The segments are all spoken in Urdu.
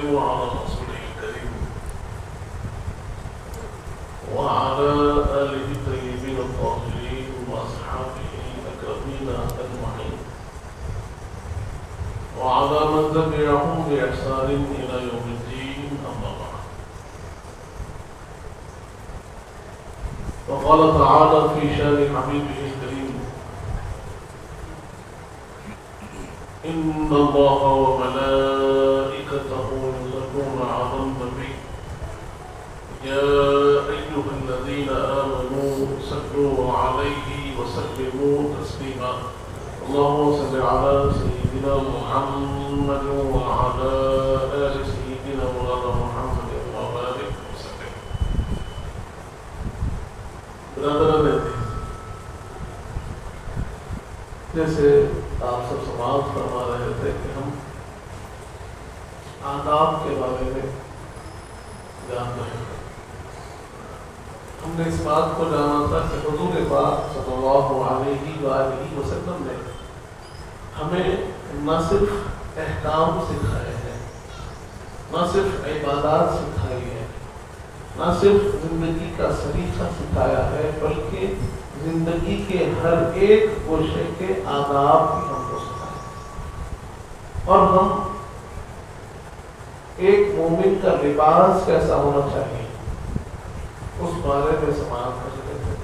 وسلموا على رسوله الكريم وعلى آله الطيبين الطاهرين وأصحابه الأكرمين أجمعين وعلى من تبعهم بإحسان إلى يوم الدين أما بعد. وقال تعالى في شان حبيبه الكريم إن الله وملائكته يصلون على النبي يا أيها الذين آمنوا صلوا عليه وسلموا تسليما. اللهم صل على سيدنا محمد وعلى آل سيدنا مولانا محمد وبارك وسلم. برادران عزیز، جیسے آپ سب سماعت فرما رہے تھے کہ ہم آداب کے بارے میں جان رہے ہیں. ہم نے اس بات کو جانا تھا کہ حضور پاک صلی اللہ علیہ وآلہ وسلم نے ہمیں نہ صرف احکام سکھائے ہیں، نہ صرف عبادات سکھائی ہیں، نہ صرف زندگی کا سلیقہ سکھایا ہے، بلکہ زندگی کے ہر ایک گوشے کے آداب بھی ہم کو سکھائے. اور ہم ایک مومن کا لباس کیسا ہونا چاہیے اس بارے میں سماعت کر رہے تھے.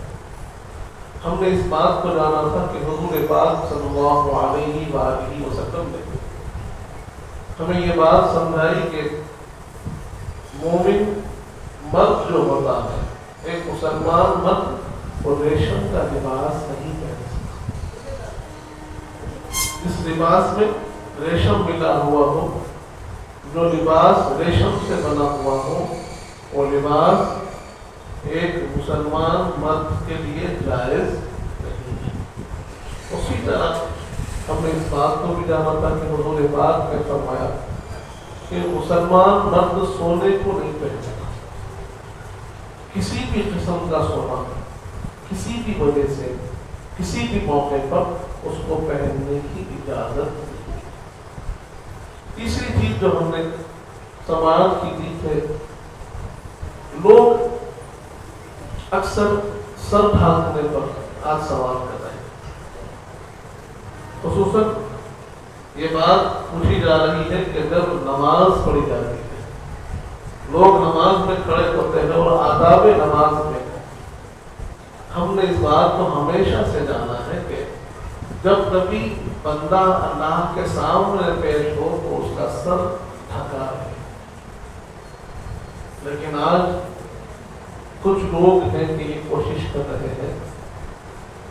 ہم نے اس بات کو جانا تھا کہ حضور پاک صلی اللہ علیہ وآلہ وسلم نے ہمیں یہ بات سمجھائی کہ مومن مرد جو ہوتا ہے، ایک مسلمان مرد وہ ریشم کا لباس نہیں پہن سکتا. جس لباس میں ریشم ملا ہوا ہو، جو لباس ریشم سے بنا ہوا ہو، وہ لباس ایک مسلمان مرد کے لیے جائز نہیں ہے. اسی طرح ہم نے اس بات کو بھی جانا تھا کہ حضور پاک نے فرمایا کہ مسلمان مرد سونے کو نہیں پہنے گا. کسی بھی قسم کا سونا کسی بھی وجہ سے کسی بھی موقع پر اس کو پہننے کی اجازت نہیں. تیسری چیز جو ہم نے سماعت کی تھی کہ لوگ اکثر سر ڈھانکنے پر آج سوال کر رہے ہیں. خصوصاً یہ بات پوچھی جا رہی ہے کہ جب نماز پڑھی جاتی ہے، لوگ نماز میں کھڑے ہوتے ہیں اور آداب نماز میں ہم نے اس بات کو ہمیشہ سے جانا ہے کہ جب کبھی بندہ اللہ کے سامنے پیش ہو تو اس کا سر ڈھکا ہے. لیکن آج کچھ لوگ ہیں کہ یہ کوشش کر رہے ہیں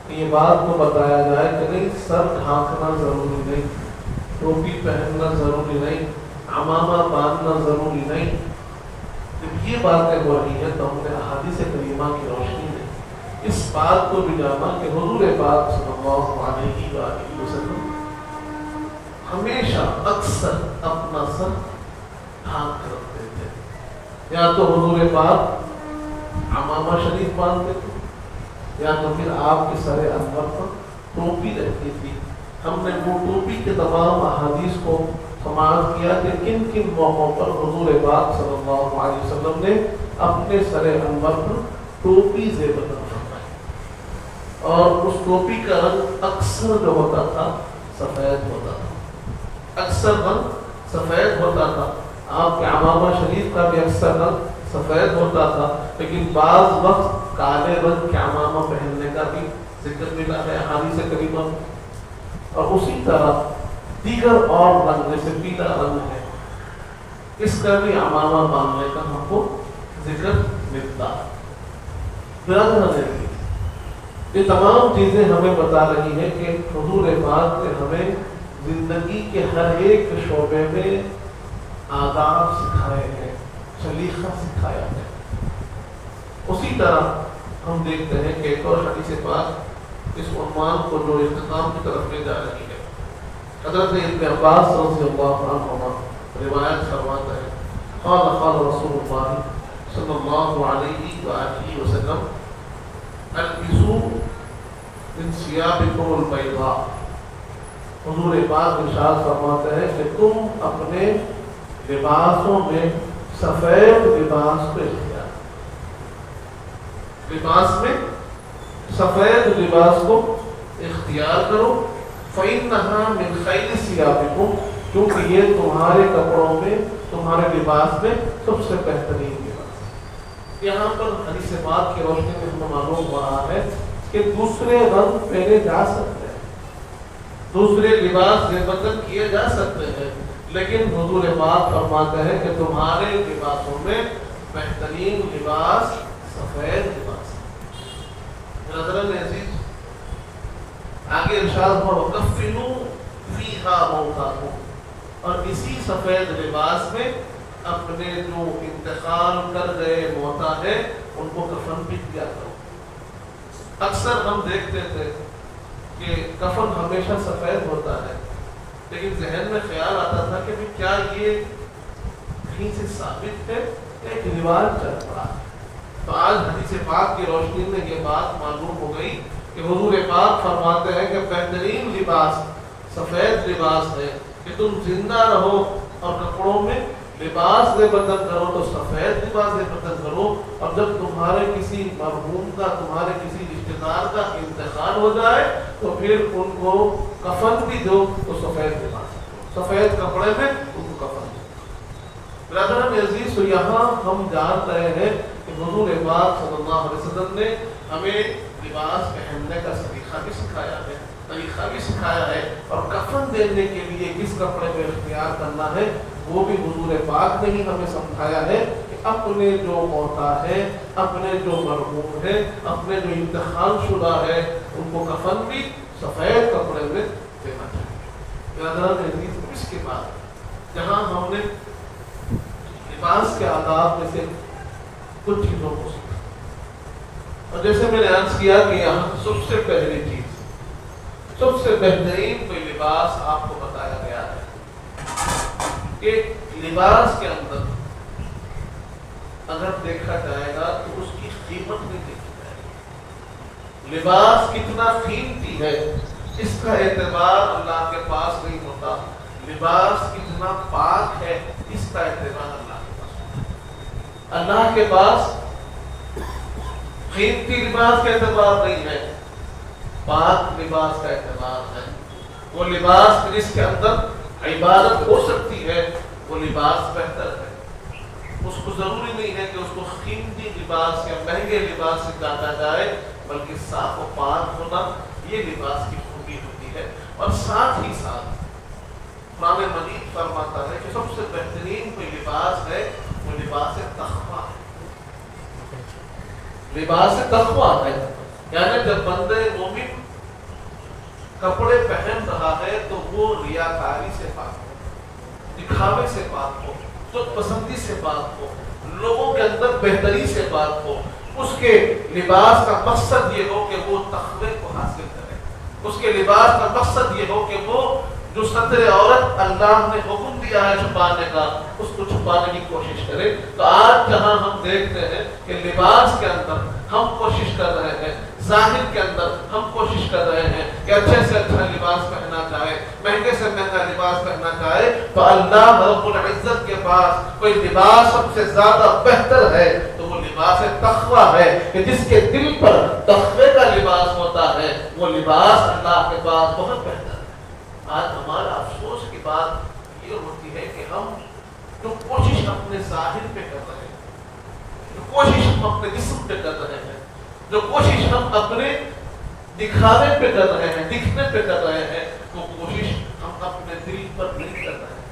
کہ یہ بات کو بتایا جائے کہ نہیں، سر ڈھانکنا ضروری نہیں، ٹوپی پہننا ضروری نہیں، عمامہ باندھنا ضروری نہیں. جب یہ باتیں ہو رہی ہیں تو ہم نے احادیث کریمہ کی روشنی میں اس بات کو بھی جانا کہ حضور پاک صلی اللہ علیہ وآلہ وسلم ہمیشہ اکثر اپنا سر ڈھانک کر رکھتے تھے. یا تو حضور پاک عمامہ شریف باندھتے تھے یا تو پھر آپ کے سر انور پر ٹوپی رہتی تھی. ہم نے وہ ٹوپی کے تمام احادیث کو سماعت کیا کہ کن کن موقعوں پر حضور پاک صلی اللہ علیہ وسلم نے اپنے سر انور پر ٹوپی زیب فرمائی. اور اس ٹوپی کا رنگ اکثر جو ہوتا تھا سفید ہوتا تھا، اکثر رنگ سفید ہوتا تھا. آپ کے عمامہ شریف کا بھی اکثر رنگ سفید ہوتا تھا، لیکن بعض وقت کالے رنگ کے عمامہ پہننے کا بھی ذکر ملا ہے احادیث کریمہ میں. اور اسی طرح دیگر اور رنگ جیسے پیلا رنگ ہے، اس کا بھی عمامہ باندھنے کا ہم کو ذکر ملتا ہے. یہ تمام چیزیں ہمیں بتا رہی ہیں کہ حضور پاک نے ہمیں زندگی کے ہر ایک شعبے میں آداب سکھائے ہیں، سلیقہ سکھایا ہے. اسی طرح ہم دیکھتے ہیں کہ ایک اور حدیث پاک اس عنوان کو جو اختتام کی طرف لے جا رہی ہے. حضرت ابن عباس رضی اللہ عنہما روایت فرماتا ہے قال رسول اللہ صلی اللہ علیہ وآلہ وسلم البسوا من ثيابكم البيضاء. حضور پاک ارشاد فرماتے ہیں کہ تم اپنے لباسوں میں سفید لباس کو اختیار، لباس میں سفید لباس کو اختیار کرو، فَإِنَّهَا مِنْ خَيْرِ ثِيَابِكُمْ، کیونکہ یہ تمہارے کپڑوں میں، تمہارے لباس میں سب سے بہترین لباس۔ یہاں پر حدیث پاک کی روشنی میں ہمیں معلوم ہو رہا ہے کہ دوسرے رنگ پہنے جا سکتے ہیں، دوسرے لباس بدل کیے جا سکتے ہیں، لیکن حضور پاک فرماتے ہیں کہ تمہارے لباسوں میں بہترین لباس سفید لباس ہے۔ حضرت عزیز آگے ارشاد ہوا وَكَفِّنُوا فِيهَا مَوْتَاكُمْ، اور اسی سفید لباس میں اپنے جو انتقال کر گئے موتا ہے ان کو کفن بھی کیا کرو۔ اکثر ہم دیکھتے تھے کہ کفن ہمیشہ سفید ہوتا ہے، لیکن ذہن میں خیال آتا تھا کہ کیا یہ کہیں سے ثابت ہے، ایک رواج چل پڑا ہے۔ تو آج حدیث پاک کی روشنی میں یہ بات معلوم ہو گئی کہ حضور پاک فرماتے ہیں کہ بہترین لباس سفید لباس ہے، کہ تم زندہ رہو اور کپڑوں میں لباس دے بدل کرو تو سفید لباس دے بدل کرو، اور جب تمہارے کسی مرحوم کا، تمہارے کسی رشتہ دار کا انتقال ہو جائے تو پھر ان کو کفن بھی دو تو سفید لباس، سفید کپڑے میں ان کو کفن دو۔ برادران عزیز، تو یہاں ہم جان رہے ہیں کہ حضور پاک صلی اللہ علیہ وسلم نے ہمیں لباس پہننے کا طریقہ بھی سکھایا ہے، طریقہ بھی سکھایا ہے، اور کفن دینے کے لیے کس کپڑے کو اختیار کرنا ہے وہ بھی حضور پاک نے ہی ہمیں سمجھایا ہے کہ اپنے جو موتا ہے، اپنے جو مرحوم ہے، اپنے جو انتقال شدہ ہے ان کو کفن بھی سفید کپڑے میں دینا چاہیے۔ حضرات عزیز، اس کے بعد جہاں ہم نے لباس کے آداب میں سے کچھ چیزوں کو سیکھا، اور جیسے میں نے عرض کیا کہ یہاں سب سے پہلی چیز، سب سے بہترین کوئی لباس آپ کو بتایا گیا ہے کہ لباس کے اندر اگر دیکھا جائے گا تو اس کی قیمت نہیں دیکھی جائے گی۔ لباس کتنا قیمتی ہے اس کا اعتبار اللہ کے پاس نہیں ہوتا، لباس کتنا پاک ہے اس کا اعتبار اللہ کے پاس ہوتا ہے۔ اللہ کے پاس قیمتی لباس کا اعتبار نہیں ہے، پاک لباس کا اعتبار ہے۔ وہ لباس جس کے اندر عبادت ہو سکتی ہے وہ لباس بہتر ہے۔ اس کو ضروری نہیں ہے کہ اس کو قیمتی لباس یا مہنگے لباس سے جانا جائے، بلکہ صاف و پاک ہونا یہ لباس کی خوبی ہوتی ہے۔ اور ساتھ ہی ساتھ قرآن مجید فرماتا ہے کہ سب سے بہترین کوئی لباس ہے وہ لباس تقویٰ ہے، لباس تقویٰ ہے۔ یعنی جب بندے مومن کپڑے پہن رہا ہے تو وہ ریاکاری سے پاک ہو، دکھاوے سے پاک ہو، خود پسندی سے پاک ہو، لوگوں کے اندر بہتری سے پاک ہو۔ اس کے لباس کا مقصد یہ ہو کہ وہ تقوی کو حاصل کرے، اس کے لباس کا مقصد یہ ہو کہ وہ جو ستر عورت اللہ نے حکم دیا ہے چھپانے کا اس کو چھپانے کی کوشش کرے۔ تو آج جہاں ہم دیکھتے ہیں کہ لباس کے اندر ہم کوشش کر رہے ہیں، ظاہر کے اندر ہم کوشش کر رہے ہیں کہ اچھے سے اچھا لباس پہنا جائے، مہنگے سے مہنگا لباس پہنا جائے، تو اللہ رب العزت کے پاس کوئی لباس سب سے زیادہ بہتر ہے تو وہ لباس تقویٰ ہے، کہ جس کے دل پر تقوی کا لباس ہوتا ہے وہ لباس اللہ کے پاس بہت بہتر ہے۔ آج ہمارا افسوس کی بات یہ ہوتی ہے کہ ہم جو کوشش اپنے ظاہر پہ کر رہے ہیں، جو کوشش ہم اپنے جسم پہ کر رہے ہیں، جو کوشش ہم اپنے دکھاوے پہ کر رہے ہیں، دکھنے پہ کر رہے ہیں، وہ کوشش ہم اپنے دل پر نہیں کر رہے ہیں،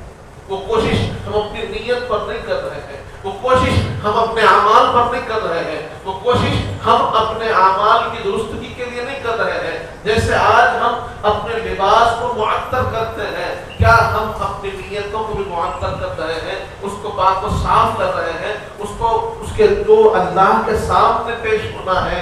وہ کوشش ہم اپنی نیت پر نہیں کر رہے ہیں، وہ کوشش ہم اپنے اعمال پر نہیں کر رہے ہیں، وہ کوشش ہم اپنے اعمال کی درستگی کے لیے نہیں کر رہے ہیں۔ جیسے آج ہم اپنے لباس کو معطر کرتے ہیں، کیا ہم اپنی نیتوں کو بھی معطر کر رہے ہیں، اس کو پاک و صاف کر رہے ہیں، اس کے جو اللہ کے سامنے پیش ہونا ہے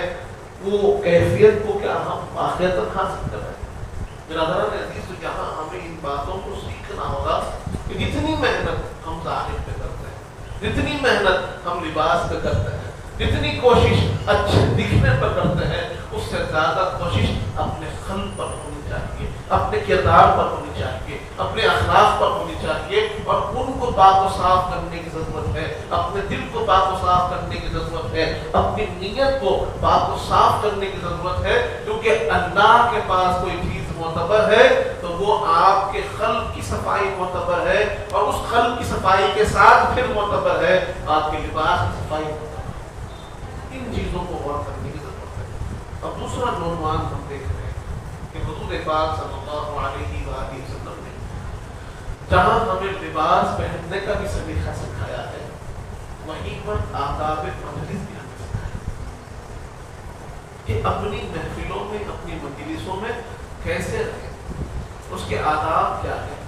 وہ کیفیت کو کیا ہم آخرت تک حاصل کر رہے ہیں؟ برادران عزیز، تو یہاں ہمیں ان باتوں کو سیکھنا ہوگا کہ جتنی محنت ہم ظاہر پہ کرتے ہیں، جتنی محنت ہم لباس پہ کرتے ہیں، جتنی کوشش اچھے دکھنے پر کرتے ہیں، اس سے زیادہ کوشش اپنے قلب پر ہونی چاہیے، اپنے کردار پر ہونی چاہیے۔ اپنے اخلاق پر ہونی چاہیے، اور ان کو پاک و صاف کرنے کی ضرورت ہے، اپنے دل کو پاک و صاف کرنے کی ضرورت ہے، اپنی نیت کو پاک و صاف کرنے کی ضرورت ہے، کیونکہ اللہ کے پاس کوئی چیز معتبر ہے تو وہ آپ کے قلب کی صفائی معتبر ہے، اور اس قلب کی صفائی کے ساتھ پھر معتبر ہے آپ کے لباس کی صفائی معتبر ہے۔ ان چیزوں کو غور کرنے کی ضرورت ہے۔ اب دوسرا عنوان ہم دیکھ رہے ہیں کہ حضور پاک صلی اللہ علیہ وآلہ وسلم نے جہاں ہمیں لباس پہننے کا بھی سلیقہ سکھایا ہے، وہیں پر آداب مجلس بھی ہمیں سکھایا کہ اپنی محفلوں میں، اپنی مجلسوں میں کیسے رہیں، اس کے آداب کیا ہیں۔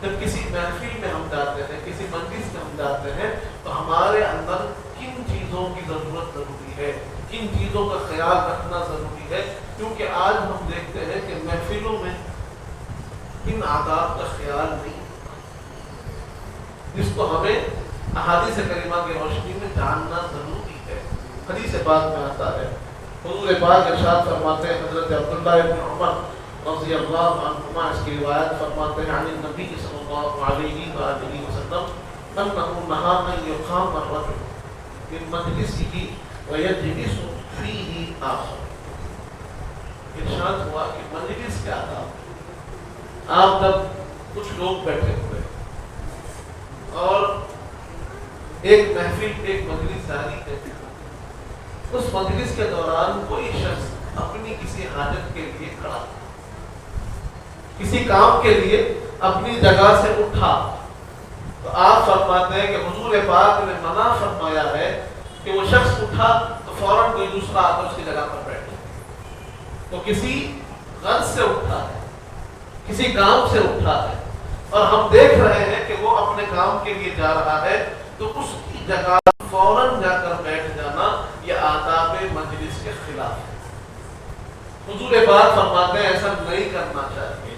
جب کسی محفل میں ہم جاتے ہیں، کسی مجلس میں ہم جاتے ہیں، تو ہمارے اندر کن چیزوں کی ضرورت ضروری ہے، کن چیزوں کا خیال رکھنا ضروری ہے، کیونکہ آج ہم دیکھتے ہیں کہ محفلوں میں ان آداب کا خیال نہیں، جس کو ہمیں احادیث کریمہ کی روشنی میں جاننا ضروری ہے۔ حدیث پاک میں آتا ہے، حضور پاک ارشاد فرماتے ہیں، حضرت عبداللہ بن عمر رضی اللہ عنہما اس کی روایت فرماتے ہیں عن النبی صلی اللہ علیہ وآلہ وسلم انه نهى ان يقام الرجل من مجلسه ويجلس فيه آخر۔ ارشاد ہوا کہ مجلس کیا تھا، آپ جب کچھ لوگ بیٹھے ہوئے اور ایک محفل، ایک مجلس جاری ہے، اس مجلس کے دوران کوئی شخص اپنی کسی حاجت کے لیے کھڑا، کسی کام کے لیے اپنی جگہ سے اٹھا، تو آپ فرماتے ہیں کہ حضور پاک نے منع فرمایا ہے کہ وہ شخص اٹھا تو فوراً کوئی دوسرا آ کر اس کی جگہ پر بیٹھے۔ تو کسی غرض سے اٹھا ہے، کسی کام سے اٹھا ہے، اور ہم دیکھ رہے ہیں کہ وہ اپنے کام کے لیے جا رہا ہے، تو اس کی جگہ فوراً جا کر بیٹھ جانا یہ آداب مجلس کے خلاف ہے۔ حضور پاک فرماتے ہیں ایسا نہیں کرنا چاہیے،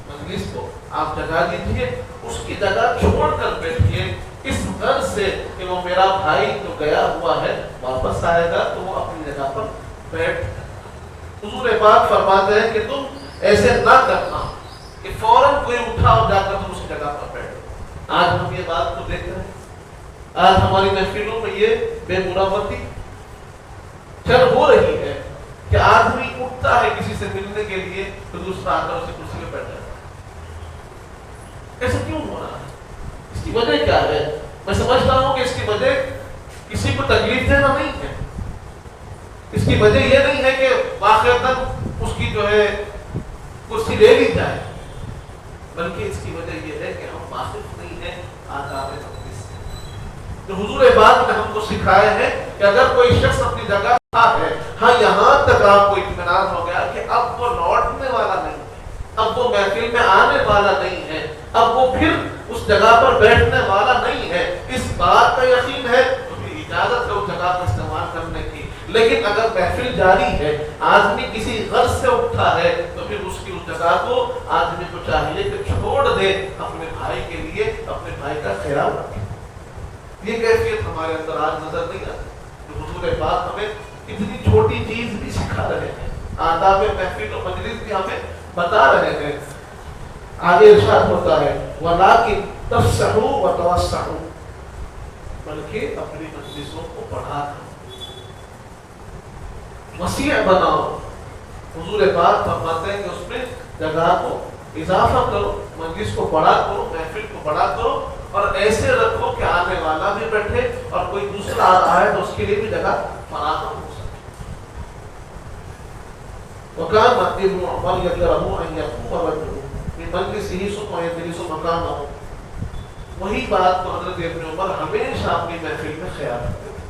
مجلس کو آپ جگہ دیجیے، اس کی جگہ چھوڑ کر بیٹھیے، اس غرض سے کہ وہ میرا بھائی جو گیا ہوا ہے واپس آئے گا تو وہ اپنی جگہ پر بیٹھ جائے۔ حضور پاک فرماتے ہیں کہ تم ایسے نہ کرنا کہ فوراً کوئی اٹھا اور جا کر تم اس کی جگہ پر بیٹھو۔ آج ہم یہ بات کو دیکھ رہے ہیں، آج ہماری محفلوں میں یہ بے مرامتی چل ہو رہی ہے کہ آدمی اٹھتا ہے کسی سے ملنے کے لیے تو دوسرا آ کر اسی کرسی پہ بیٹھ جاتا ہے۔ ایسا کیوں ہو رہا ہے؟ اس کی وجہ کیا ہے؟ میں سمجھتا ہوں کہ اس کی وجہ کسی کو تکلیف دینا نہیں ہے، اس کی وجہ یہ نہیں ہے کہ واقعتاً اس کی جو ہے کرسی لے لی جائے، بلکہ اس کی وجہ یہ ہے کہ ہم واقف نہیں ہیں آداب مجلس سے، جو حضور پاک نے ہم کو سکھائے ہیں کہ اگر کوئی شخص اپنی جگہ ہے، ہاں یہاں تک آپ کو اطمینان ہو گیا کہ اب وہ لوٹنے والا نہیں ہے، اب وہ محفل میں آنے والا نہیں ہے، اب وہ پھر اس جگہ پر بیٹھنے والا نہیں ہے، اس بات کا یقین ہے تو پھر اجازت ہے اس جگہ کو استعمال کرنے کی۔ لیکن اگر محفل جاری ہے، آدمی کسی غرض سے اٹھا ہے، تو پھر اس کی اس جگہ کو آدمی کو چاہیے کہ چھوڑ دے، اپنے بھائی کے لیے اپنے بھائی کا خیال رکھے۔ یہ کیفیت ہمارے اندر آج نظر نہیں آتی، جو حضور پاک ہمیں اتنی چھوٹی چیز بھی سکھا رہے ہیں، آداب محفل و مجلس بھی ہمیں بتا رہے ہیں۔ آگے ارشاد ہوتا ہے وَلَٰكِن تَفْسَحُوا وَتَوَسَّعُوا، بلکہ اپنی مجلسوں کو بڑھا کرو، وسیع بناؤ۔ حضور پاک فرماتے ہیں کہ اس میں جگہ کو اضافہ کرو، مجلس کو بڑا کرو، محفل کو بڑا کرو، اور ایسے رکھو کہ آنے والا بھی بیٹھے اور کوئی دوسرا آئے تو اس کے لیے بھی جگہ فراہم ہو سکے۔ وَكَانَ ابْنُ عُمَرَ يَكْرَهُ أَن يَقُومَ الرَّجُلُ مِن مَجْلِسِهِ ثُمَّ يَجْلِسُ مَكَانَهُ۔ وہی بات کو حضرت ابن عمر ہمیشہ اپنی محفل میں خیال رکھتے تھے۔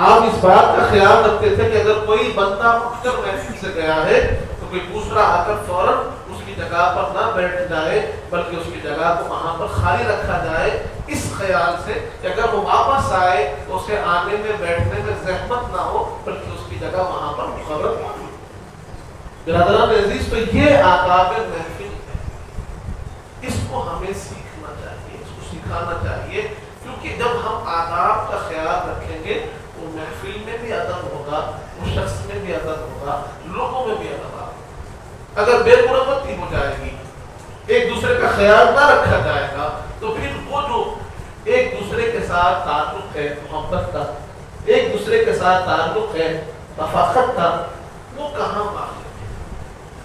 آپ اس بات کا خیال رکھتے تھے کہ اگر کوئی بندہ اٹھ کر محفل سے گیا ہے تو کوئی دوسرا آ کر فوراً اس کی جگہ پر نہ بیٹھ جائے، بلکہ اس کی جگہ کو وہاں پر خالی رکھا جائے، اس خیال سے کہ اگر وہ واپس آئے تو اسے آنے میں بیٹھنے میں زحمت نہ ہو، بلکہ اس کی جگہ وہاں پر مقرر ہو۔ برادران عزیز، تو یہ آداب محفل ہے، اس کو ہمیں سیکھنا چاہیے، اس کو سکھانا چاہیے، کیونکہ جب ہم آداب کا خیال رکھیں گے تو محفل میں بھی ادب ہوگا، اس شخص میں بھی ادب ہوگا، لوگوں میں بھی ادب ہوگا۔ اگر بے مرمتی ہو جائے گی، ایک دوسرے دوسرے کا خیال نہ رکھا جائے گا تو پھر وہ جو ایک دوسرے کے ساتھ تعلق ہے محبت کا، ایک دوسرے کے ساتھ تعلق ہے رفاقت کا، وہ کہاں باقی ہے؟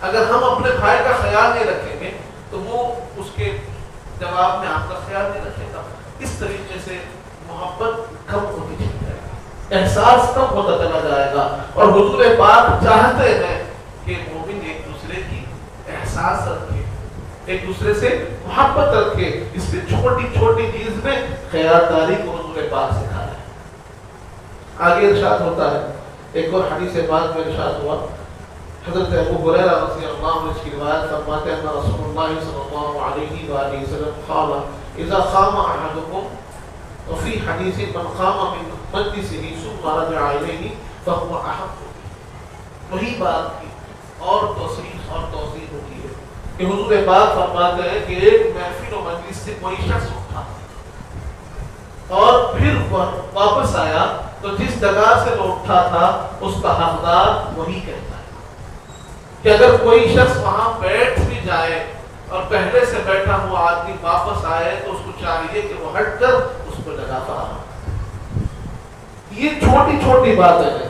اگر ہم اپنے بھائی کا خیال نہیں رکھیں گے تو وہ اس کے جواب میں آپ کا خیال نہیں رکھے گا. اس طریقے سے محبت کم ہوتی چلی جائے گی، احساس کم ہوتا چلا جائے گا. اور حضور پاک چاہتے ہیں کہ مومن ایک دوسرے کی احساس رکھے، ایک دوسرے سے محبت رکھے. اس لیے چھوٹی چھوٹی چیز میں خیالداری کو حضور پاک سکھا رہے ہیں. آگے ارشاد ہوتا ہے، ایک اور حدیث پاک میں ارشاد ہوا، حضرت ابو ہریرہ رضی اللہ عنہ اس کی روایت فرماتے ہیں کہ رسول اللہ صلی اللہ علیہ وآلہ وسلم قال اذا قام احدكم، وفي حدیث من قام من مجلسه ثم رجع الیہ فهو احق. وہی بات کی اور توصیف اور توضیح ہوتی ہے کہ حضور پاک فرماتے ہیں کہ ایک محفل و مجلس سے کوئی شخص اٹھا اور پھر واپس آیا تو جس جگہ سے وہ اٹھا تھا اس کا حقدار وہی کہتا ہے کہ اگر کوئی شخص وہاں بیٹھ بھی جائے اور پہلے سے بیٹھا ہوا آدمی واپس آئے تو اس کو چاہیے کہ وہ ہٹ کر اس کو جگہ پر. یہ چھوٹی چھوٹی باتیں ہیں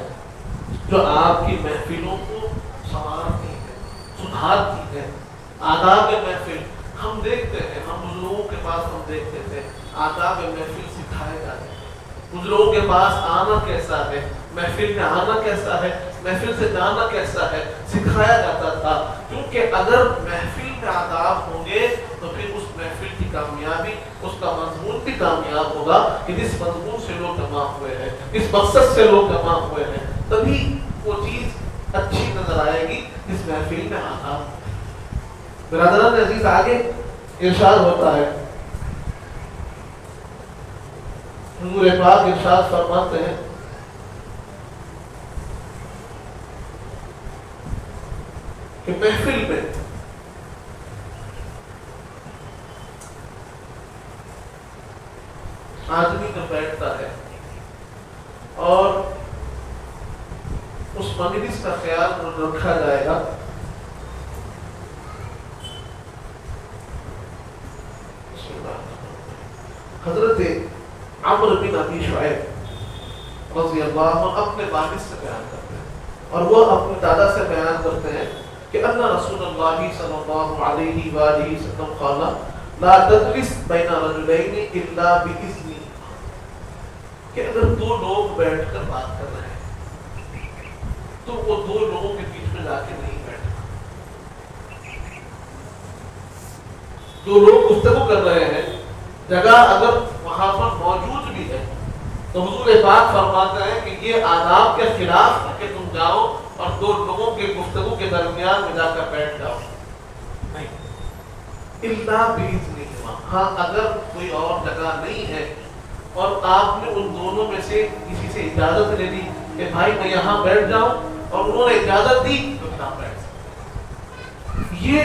جو آپ کی محفلوں کو سنوارتی ہے، سدھارتی ہے. آداب محفل ہم دیکھتے ہیں، ہم بزرگوں کے پاس ہم دیکھتے تھے آداب محفل سکھائے جاتے ہیں. بزرگوں کے پاس آنا کیسا ہے، محفل میں آنا کیسا ہے، محفل سے جانا کیسا ہے، سکھایا جاتا تھا. کیونکہ اگر محفل میں آداب ہوں گے تو پھر اس محفل کی کامیابی، اس کا مضمون بھی کامیاب ہوگا کہ جس مضمون سے لوگ جمع ہوئے ہیں، اس مقصد سے لوگ جمع ہوئے ہیں، تبھی وہ چیز اچھی نظر آئے گی جس محفل میں آداب. برادران عزیز آگے ارشاد ہوتا ہے، حضور پاک ارشاد فرماتے ہیں کہ محفل میں آدمی جو بیٹھتا ہے اور اس مجلس کا خیال رکھا جائے گا، حضرت عمرو بن ابی شعیب رضی اللہ عنہ اپنے والد سے بیان کرتے ہیں اور وہ اپنے دادا سے بیان کرتے ہیں کہ ان رسول اللہ صلی اللہ علیہ وآلہ وسلم قال لا تجلس بین رجلین الا باذن، کہ اگر دو لوگ بیٹھ کر بات کر رہے ہیں تو وہ دو لوگوں کے بیچ میں جا کے نہیں بیٹھنا. دو لوگ گفتگو کر رہے ہیں، جگہ اگر وہاں پر موجود بھی ہے تو حضور پاک فرماتے ہیں کہ یہ آداب کے خلاف ہے کہ تم جاؤ اور دو لوگوں کے گفتگو کے درمیان میں جا کر بیٹھ جاؤ. نہیں، الا باذن. ہاں اگر کوئی اور جگہ نہیں ہے اور آپ نے ان دونوں میں سے کسی سے اجازت لے لی کہ بھائی میں یہاں بیٹھ جاؤں اور انہوں نے اجازت دی تو یہاں بیٹھ سکتے. یہ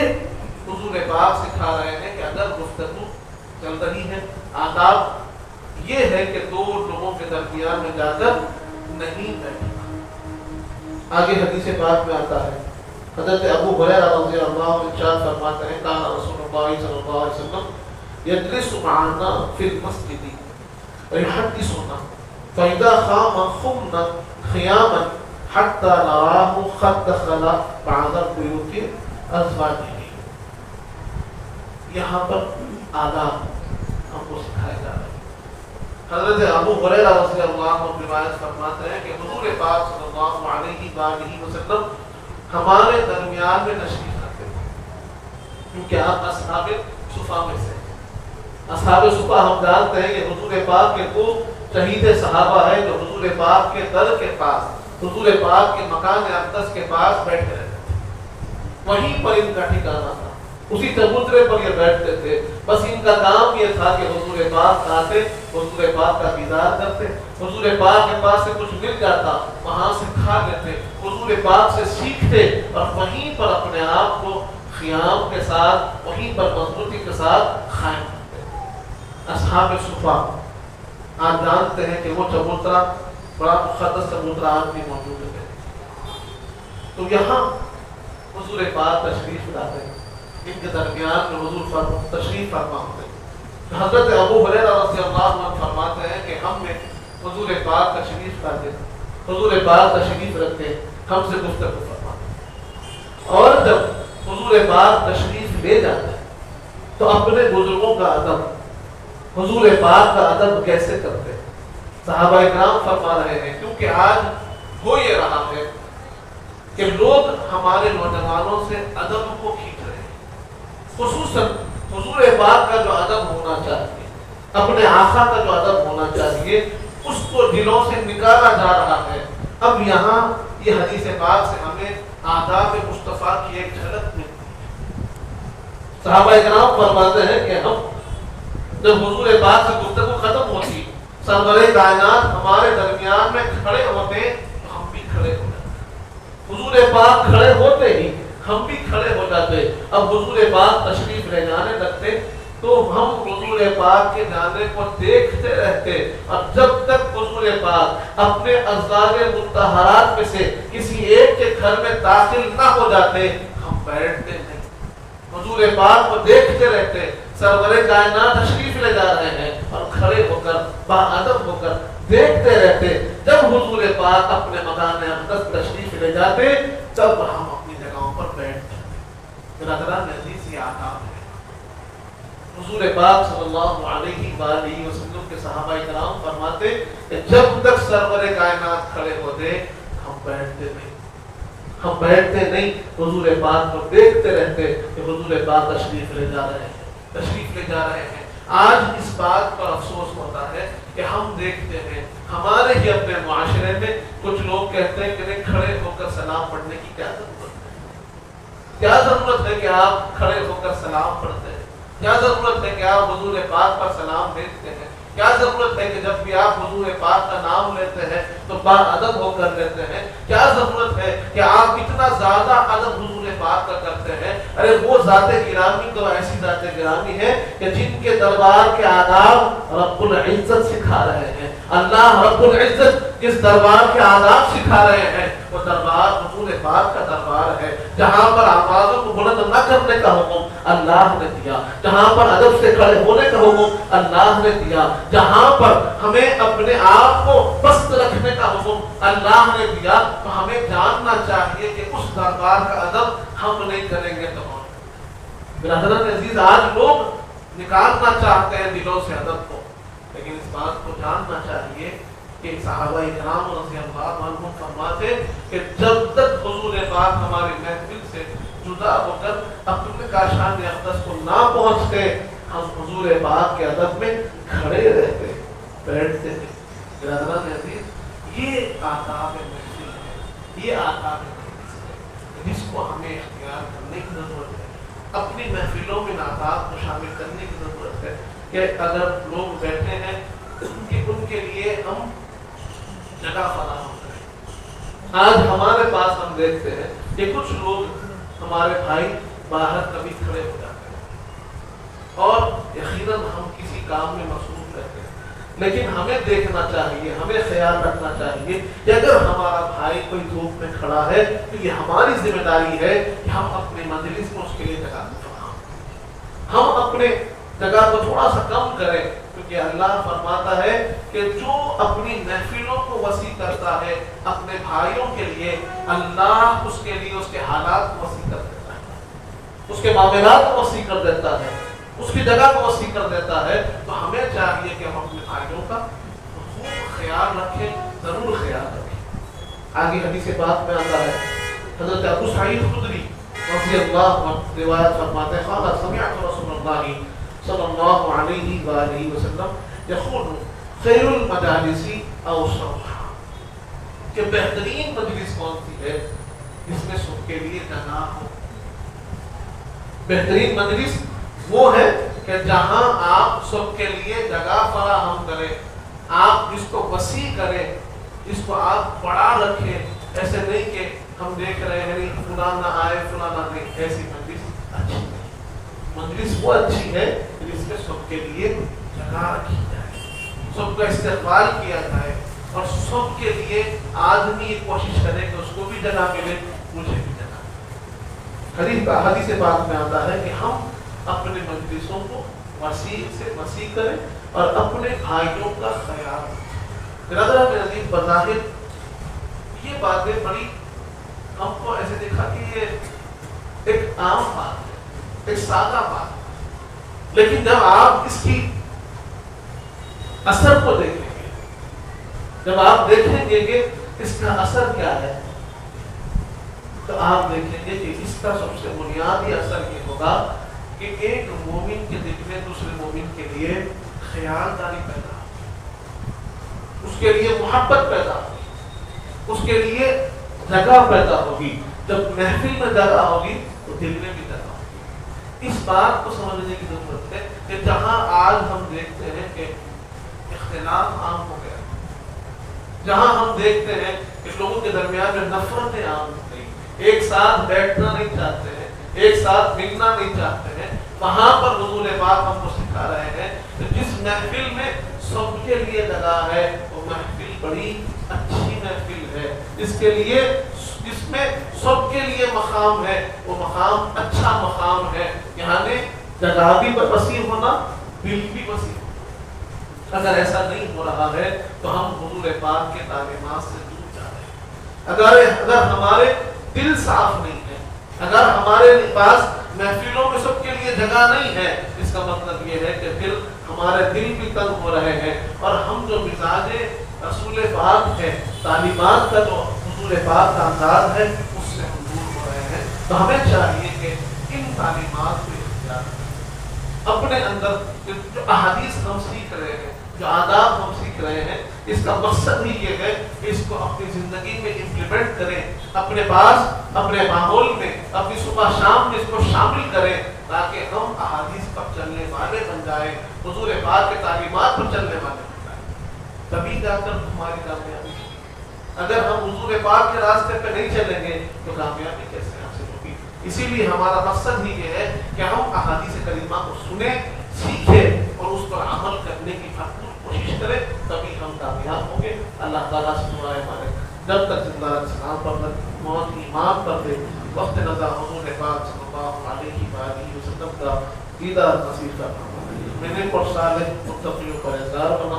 حضور پاک سکھا رہے ہیں کہ اگر گفتگو چل رہی ہے، آداب یہ ہے کہ دو لوگوں کے درمیان میں جا کر نہیں بیٹھنا. آگے حدیث پاک میں آتا ہے، حضرت ابو ہریرہ رضی اللہ عنہ ارشاد فرماتے ہیں کان رسول اللہ صلی اللہ علیہ وسلم یجلس معنا فی المسجد ویحدثنا فاذا قام قمنا قیاما حتى نراه قد دخل بعض البيوت ازواجه. یہاں پر آداب ہم کو سکھائے جا رہے ہیں. حضرت ابو ہریرہ رضی اللہ عنہ روایت فرماتے ہیں کہ حضور پاک صلی اللہ علیہ وآلہ وسلم ہمارے درمیان میں تشریف رکھتے تھے، کیونکہ آپ اصحاب صفا میں سے. اصحاب صفا ہم جانتے ہیں کہ حضور پاک کے وہ شہید صحابہ ہیں جو حضور پاک کے در کے پاس، حضور پاک کے مکان اقدس کے پاس بیٹھے رہتے تھے. وہیں پر ان کا ٹھکانہ تھا، اسی چبوترے پر یہ بیٹھتے تھے. بس ان کا کام یہ تھا کہ حضور پاک آتے، حضور پاک کا دیدار کرتے، حضور پاک کے پاس سے کچھ مل جاتا وہاں سے کھا لیتے، حضور پاک سے سیکھتے اور وہیں پر اپنے آپ کو قیام کے ساتھ، وہیں پر مضبوطی کے ساتھ قائم کرتے. اصحاب صفا آپ جانتے ہیں کہ وہ چبوترا بڑا مقدس چبوترا آج بھی موجود ہے. تو یہاں حضور پاک تشریف لاتے ہیں. ان کے درمیان میں حضور تشریف فرما ہوتے ہیں. حضرت ابو ہریرہ رضی اللہ عنہ فرماتے ہیں کہ ہم نے حضور پاک تشریف لاتے، حضور پاک تشریف رکھتے، ہم سے گفتگو فرماتے، اور جب حضور پاک تشریف لے جاتے تو اپنے بزرگوں کا ادب، حضور پاک کا ادب کیسے کرتے؟ صحابہ کرام فرما رہے ہیں کیونکہ آج ہو یہ رہا ہے کہ لوگ ہمارے نوجوانوں سے ادب کو کھینچ رہے ہیں، خصوصاً حضور پاک کا جو ادب ہونا چاہیے، اپنے آقا کا جو ادب ہونا چاہیے، اس کو دلوں سے نکالا جا رہا ہے. اب یہاں یہ حدیث پاک سے ہمیں آداب مصطفیٰ کی ایک جھلک ملتی ہے. صحابہ کرام فرماتے ہیں کہ ہم جب حضور پاک سے گفتگو ختم ہوتی، سرور کائنات ہمارے درمیان میں کھڑے ہوتے تو ہم بھی کھڑے ہو جاتے، حضور پاک کھڑے ہوتے ہی ہم بھی کھڑے ہو جاتے. اب حضور پاک تشریف لے جانے لگتے تو ہم حضور پاک کے جانے کو دیکھتے رہتے، اور جب تک حضور پاک اپنے ازواج مطہرات میں سے کسی ایک کے گھر میں داخل نہ ہو جاتے ہم بیٹھتے نہیں، حضور پاک کو دیکھتے رہتے. سرور کائنات تشریف لے جا رہے ہیں اور کھڑے ہو کر باادب ہو کر دیکھتے رہتے. جب حضور پاک اپنے مکان اقدس تشریف لے جاتے تب ہم اپنی جگہوں پر بیٹھ جاتے. برادران عزیز، یہ آداب ہے. حضور پاک صلی اللہ علیہ وآلہ وسلم کے صحابہ کرام فرماتے کہ جب تک سرور کائنات کھڑے ہوتے ہم بیٹھتے نہیں، ہم بیٹھتے نہیں، حضور پاک کو دیکھتے رہتے کہ حضور پاک تشریف لے جا رہے ہیں، تشریف لے جا رہے ہیں. آج اس بات پر افسوس ہوتا ہے کہ ہم دیکھتے ہیں ہمارے ہی اپنے معاشرے میں کچھ لوگ کہتے ہیں کہ نہیں، کھڑے ہو کر سلام پڑھنے کی کیا ضرورت ہے؟ کیا ضرورت ہے کہ آپ کھڑے ہو کر سلام پڑھتے ہیں؟ کیا ضرورت ہے کہ آپ حضور پاک پر سلام بھیجتے ہیں؟ کیا ضرورت ہے کہ جب بھی آپ حضور پاک کا نام لیتے ہیں تو باادب ہو کر لیتے ہیں؟ کیا ضرورت ہے کہ آپ اتنا زیادہ ادب حضور پاک کا کرتے ہیں؟ ارے وہ ذات گرامی تو ایسی ذات گرامی ہے کہ جن کے دربار کے آداب رب العزت سکھا رہے ہیں. اللہ رب العزت جس دربار کے آداب سکھا رہے ہیں وہ دربار حضور پاک کا دربار ہے، جہاں پر آوازوں کو بلند نہ کرنے کا حکم اللہ نے دیا، جہاں پر ادب سے کھڑے ہونے کا حکم اللہ نے دیا، جہاں پر ہمیں اپنے آپ کو پست رکھنے کا حکم اللہ نے دیا. تو ہمیں جاننا چاہیے کہ اس دربار کا ادب ہم نہیں کریں گے تو کون؟ برادران عزیز، آج لوگ نکالنا چاہتے ہیں دلوں سے ادب کو، لیکن اس بات کو جاننا چاہیے کہ صحابہ کرام رضی اللہ عنہم فرماتے کہ جب تک حضور پاک ہماری محفل سے جدا ہو کر اپنے کاشان اقدس کو نہ پہنچتے ہم حضور پاک کے ادب میں کھڑے رہتے، بیٹھتے تھے. برادران عزیز، یہ آداب محفل ہے، یہ آداب محفل ہے جس کو ہمیں اختیار کرنے کی ضرورت ہے. اپنی محفلوں میں آداب کو شامل کرنے کی ضرورت ہے کہ اگر لوگ بیٹھے ہیں ان کے لیے ہم جگہ فراہم کریں. آج ہمارے پاس ہم دیکھتے ہیں کہ کچھ لوگ ہمارے بھائی باہر کبھی کھڑے ہو جاتے ہیں اور یقیناً ہم کسی کام میں مصروف رہتے ہیں، لیکن ہمیں دیکھنا چاہیے، ہمیں خیال رکھنا چاہیے کہ اگر ہمارا بھائی کوئی دھوپ میں کھڑا ہے تو یہ ہماری ذمہ داری ہے کہ ہم اپنے مجلس میں اس کے لیے جگہ فراہم، ہم اپنے جگہ کو تھوڑا سا کم کریں، کیونکہ اللہ فرماتا ہے کہ جو اپنی محفلوں کو وسیع کرتا ہے اپنے بھائیوں کے لیے، اللہ اس کے لیے اس کے حالات کو وسیع کر دیتا ہے، اس کے معاملات کو وسیع کر دیتا ہے، اس کی جگہ کو وسیع کر دیتا ہے. تو ہمیں چاہیے کہ ہم اپنے بھائیوں کا خوب خیال رکھیں، ضرور خیال رکھیں. آگے حدیث بات میں آتا ہے حضرت ابو سعید خدری رضی اللہ عنہ روایت فرماتے ہیں قال سمعت رسول اللہ صلی اللہ علیہ وآلہ وسلم یقول خیر المجالس اوسطها، کہ بہترین مجلس کون سی ہے؟ جس میں سب کے لیے جگہ ہو. بہترین مجلس وہ ہے کہ جہاں آپ سب کے لیے جگہ فراہم کریں، آپ اس کو وسیع کریں، اس کو آپ بڑا رکھیں. ایسے نہیں کہ ہم دیکھ رہے ہیں فلاں نہ آئے فلاں نہ آئے، ایسی مجلس اچھی نہیں. مجلس وہ اچھی ہے جس میں سب کے لیے جگہ رکھی جائے، سب کا استقبال کیا جائے اور سب کے لیے آدمی کوشش کرے کہ اس کو بھی جگہ ملے، مجھے بھی جگہ. حدیث پاک میں آتا ہے کہ ہم اپنے مجلسوں کو وسیع سے وسیع کریں اور اپنے بھائیوں کا خیال رکھیں۔ برادران عزیز، بظاہر یہ باتیں بڑی ہم کو ایسے دیکھا کہ یہ ایک عام بات ہے، ایک سادہ بات ہے، لیکن جب آپ اس کی اثر کو دیکھیں گے، جب آپ دیکھیں گے کہ اس کا اثر کیا ہے، تو آپ دیکھیں گے کہ اس کا سب سے بنیادی اثر یہ ہوگا کہ ایک مومن کے دل میں دوسرے مومن کے لیے خیالداری پیدا ہوگی، اس کے لیے محبت پیدا ہوگی، اس کے لیے جگہ پیدا ہوگی۔ جب محفل میں جگہ ہوگی تو دل میں بھی جگہ ہوگی۔ اس بات کو سمجھنے کی ضرورت ہے کہ جہاں آج ہم دیکھتے ہیں کہ اختلاف عام ہو گیا، جہاں ہم دیکھتے ہیں کہ لوگوں کے درمیان میں نفرتیں عام ہو گئی، ایک ساتھ بیٹھنا نہیں چاہتے ہیں، ایک ساتھ ملنا نہیں چاہتے ہیں، وہاں پر حضور پاک ہم کو سکھا رہے ہیں کہ جس محفل میں سب کے لیے جگہ ہے وہ محفل بڑی اچھی محفل ہے، جس میں سب کے لیے مقام ہے، وہ مقام اچھا مقام ہے، یعنی جگہ بھی وسیع ہونا، دل بھی وسیع ہونا۔ اگر ایسا نہیں ہو رہا ہے تو ہم حضور پاک کے تعلیمات سے دور جا رہے ہیں۔ اگر ہمارے دل صاف نہیں ہے، اگر ہمارے پاس محفلوں میں سب کے لیے جگہ نہیں ہے، اس کا مطلب یہ ہے کہ پھر ہمارے دل بھی تنگ ہو رہے ہیں، اور ہم جو مزاج رسول پاک ہے، تعلیمات کا جو حضور پاک کا انداز ہے، اس سے ہم دور ہو رہے ہیں۔ تو ہمیں چاہیے کہ ان تعلیمات کو اختیار کریں، اپنے اندر جو احادیث ہم سیکھ رہے ہیں، جو آداب ہم سیکھ رہے ہیں، اس کا مقصد ہی یہ ہے کہ اس کو اپنی زندگی میں امپلیمنٹ کریں، اپنے پاس، اپنے ماحول میں، اپنی صبح شام میں اس کو شامل کریں، تاکہ ہم احادیث پر چلنے والے بن جائیں، حضور پاک کے تعلیمات پر چلنے والے بن جائیں، تبھی جا کر ہماری کامیابی ہوگی۔ اگر ہم حضور پاک کے راستے پہ نہیں چلیں گے تو کامیابی کیسے حاصل ہوگی؟ اسی لیے ہمارا مقصد ہی یہ ہے کہ ہم احادیث کریمہ کو سنیں، سیکھیں اور اس پر عمل کرنے کی بھرپور کوشش کریں، تبھی ہم کامیاب ہوں گے۔ اللہ تعالیٰ سے دعا ہے ہمارے جب تک زندہ اسلام پر موت ایمان پر دے، وقت نظر حضور پاک صلی اللہ علیہ وآلہ وسلم کا دیدار نصیب فرما، میرے پر صالح متقیوں پر اعزار بنا،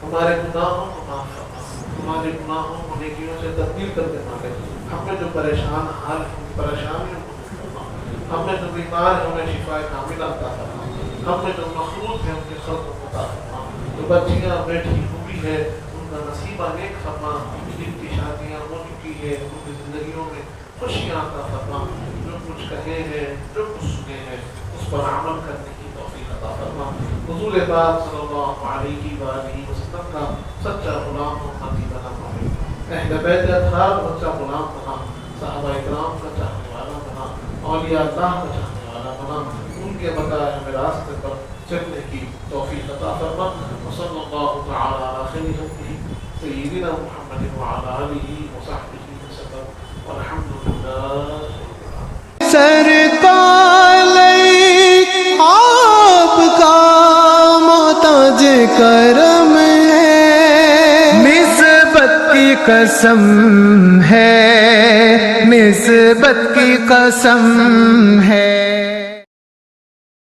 ہمارے گناہوں کو معاف فرما، ہمارے گناہوں کو نیکیوں سے تبدیل کر دے مالک، ہم میں جو پریشان حال ہیں پریشانیوں کو دور فرما، ہم میں جو بیمار ہیں انہیں شفا کاملہ عطا فرما، ہم میں جو مخلوق ہیں ان کے خلق کو عطا فرما، جو بچیاں بیٹھی ہوئی ہے ان کا نصیبہ نیک فرما، جن کی شادیاں ہو چکی ہے ان کی زندگیوں میں خوشیاں عطا فرما، جو کچھ کہے ہیں جو کچھ سنے ہیں اس پر عمل کرنے کی توفیق عطا فرما۔ حضور پاک صلی اللہ علیہ وآلہ وسلم کا سچا غلام امتی بنا ہمیں، اہل بیت اطہار کا سچا غلام بنا، صحابہ اکرام کا چاہنے والا بنا، اولیاء اللہ کا چاہنے والا بنا، ان کے بتائے ہمیں راستے پر چلنے کی توفیق عطا فرما۔ وصلی اللہ تعالی علی خیر خلقہ سیدنا محمد وعلی آلہ وصحبہ وسلم والحمد للہ۔ سرکار آپ کا محتاج کرم ہے، نسبت کی قسم ہے، نسبت کی قسم ہے۔